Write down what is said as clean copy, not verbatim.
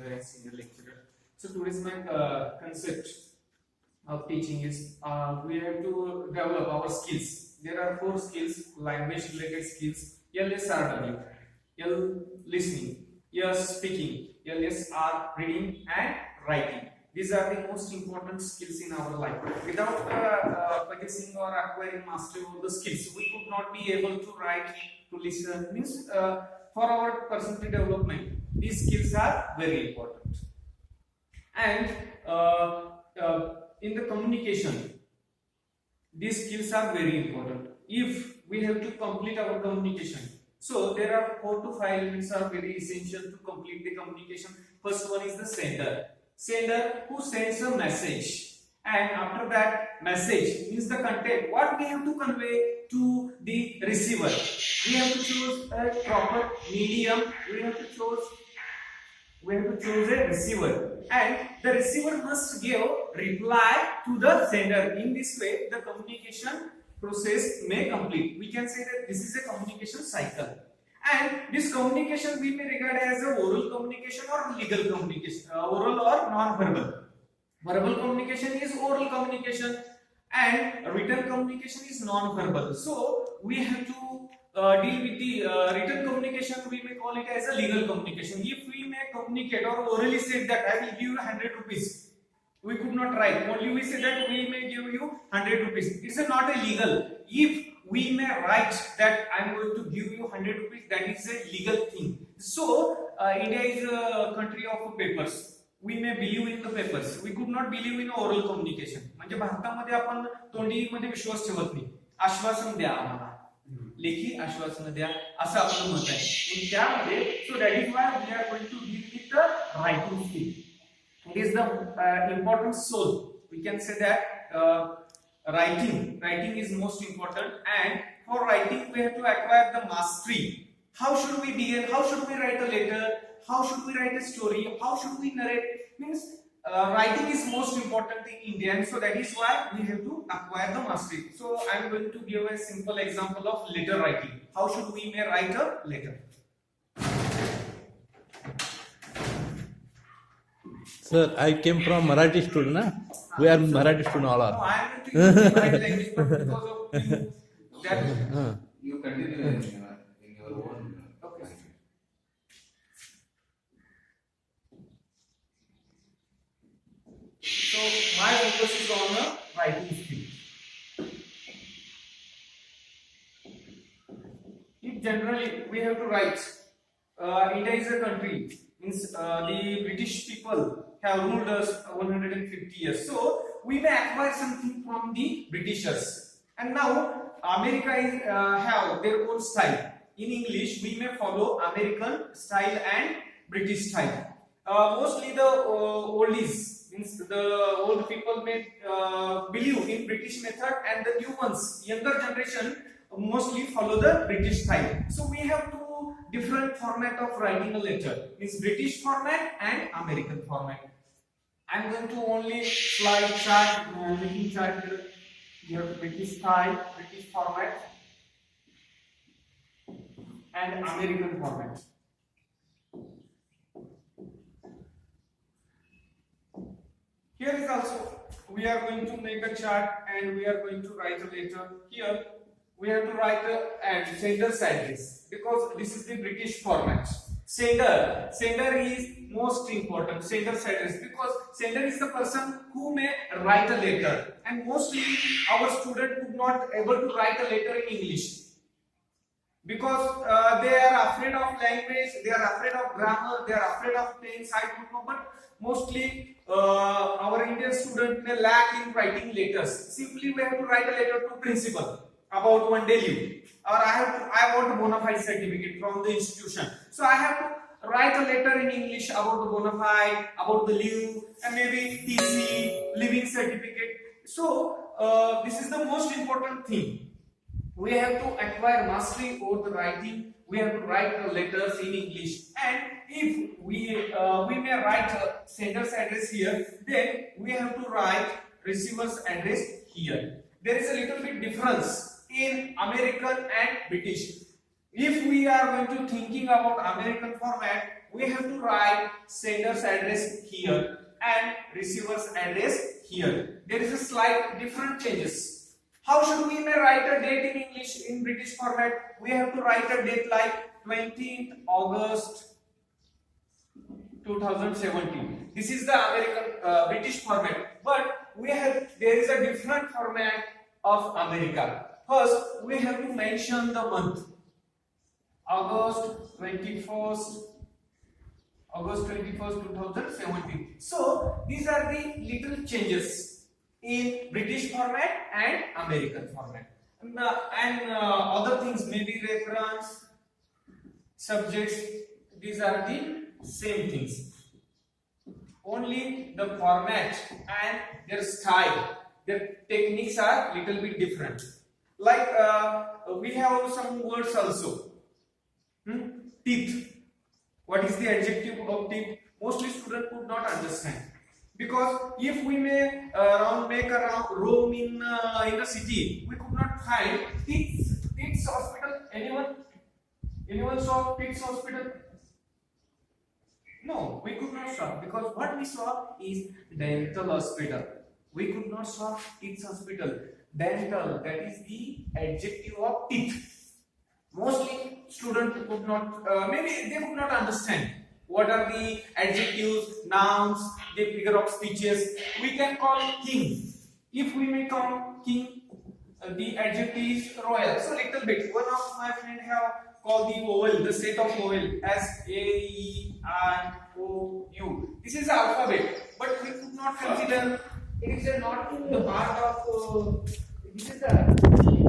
and senior lecturer. So today's my concept of teaching is we have to develop our skills. There are 4 skills, language related skills: LSRW, L listening, S speaking, LSR reading and writing. These are the most important skills in our life. Without possessing or acquiring mastery of the skills, we could not be able to write, to listen. Means for our personal development, these skills are very important. And in the communication, these skills are very important. If we have to complete our communication, so there are 4 to 5 elements are very essential to complete the communication. First one is the sender. Sender who sends a message, and after that message means the content what we have to convey to the receiver. We have to choose a proper medium. We have to choose a receiver, and the receiver must give reply to the sender. In this way, the communication process may complete. We can say that this is a communication cycle. And this communication we may regard as a oral communication or legal communication, oral or non-verbal. Verbal communication is oral communication, and written communication is non-verbal. So we have to deal with the written communication. We may call it as a legal communication. If we may communicate or orally say that I will give you 100 rupees, we could not write. Only we say that we may give you 100 rupees. It's not illegal. If we may write that I am going to give you 100 rupees, that is a legal thing. So India is a country of papers. We may believe in the papers. We could not believe in oral communication. म्हणजे भारतामध्ये आपण तोंडीमध्ये विश्वास ठेवत नाही. आश्वासन द्या आम्हाला, लेखी आश्वासन द्या असं आपलं मत आहे. त्यामध्ये so that is why we are going to deal with the writing skill. It is the important soul. We can say that writing is most important, and for writing we have to acquire the mastery. How should we begin? How should we write a letter? How should we write a story? How should we narrate? Means writing is most important in India, and so that is why we have to acquire the mastery. So I am going to give a simple example of letter writing. How should we may write a letter? Sir, I came from Marathi student, na? We are Marathi student all are. No, I am going to use my language, but because of you, that You continue in your own. okay. So my focus is on the writing skill. If generally we have to write, India is a country, means the British people have ruled us 150 years. So we may acquire something from the Britishers. And now America is have their own style. In English, we may follow American style and British style. Mostly the oldies, means the old people may believe in British method, and the new ones, younger generation, mostly follow the British style. So we have two different format of writing a letter, means British format and American format. I'm going to only slide chart, making chart here, British style, British format, and American format. Here is also, we are going to make a chart and we are going to write a letter. Here we have to write a sender's address, because this is the British format. Sender is most important, sender's address, because sender is the person who may write a letter, and mostly our student could not able to write a letter in English, because they are afraid of language, they are afraid of grammar, they are afraid of tense. I don't know, but mostly our Indian student may lack in writing letters. Simply we have to write a letter to principal about one day leave, or I want a bona fide certificate from the institution, so I have to write a letter in English about the bona fide, about the leave, and maybe TC, living certificate. So this is the most important thing. We have to acquire mastery over the writing. We have to write the letters in English, and if we may write a sender's address here, then we have to write receiver's address here. There is a little bit difference in American and British. If we are going to thinking about American format, we have to write sender's address here and receiver's address here. There is a slight different changes. How should we may write a date in English in British format? We have to write a date like 20th August 2017. This is the American British format, but there is a different format of America. First, we have to mention the month. August 21st, 2017. So these are the little changes in British format and American format. And other things, maybe reference, subjects, these are the same things. Only the format and their style, their techniques are little bit different. Like we have some words also. Teeth. What is the adjective of teeth? Mostly students could not understand, because if we may make a roam in a city, we could not find Teeth's hospital. Anyone saw Teeth's hospital? No, we could not saw, because what we saw is dental hospital. We could not saw Teeth's hospital. Dental, that is the adjective of teeth. Mostly students could not, maybe they could not understand what are the adjectives, nouns, the figure of speeches. We can call king. If we may call king, the adjective is royal. So little bit. One of my friend have called the vowel, the set of vowel as A, E, I, O, U. This is the alphabet, but we could not consider it is not the part of. This is the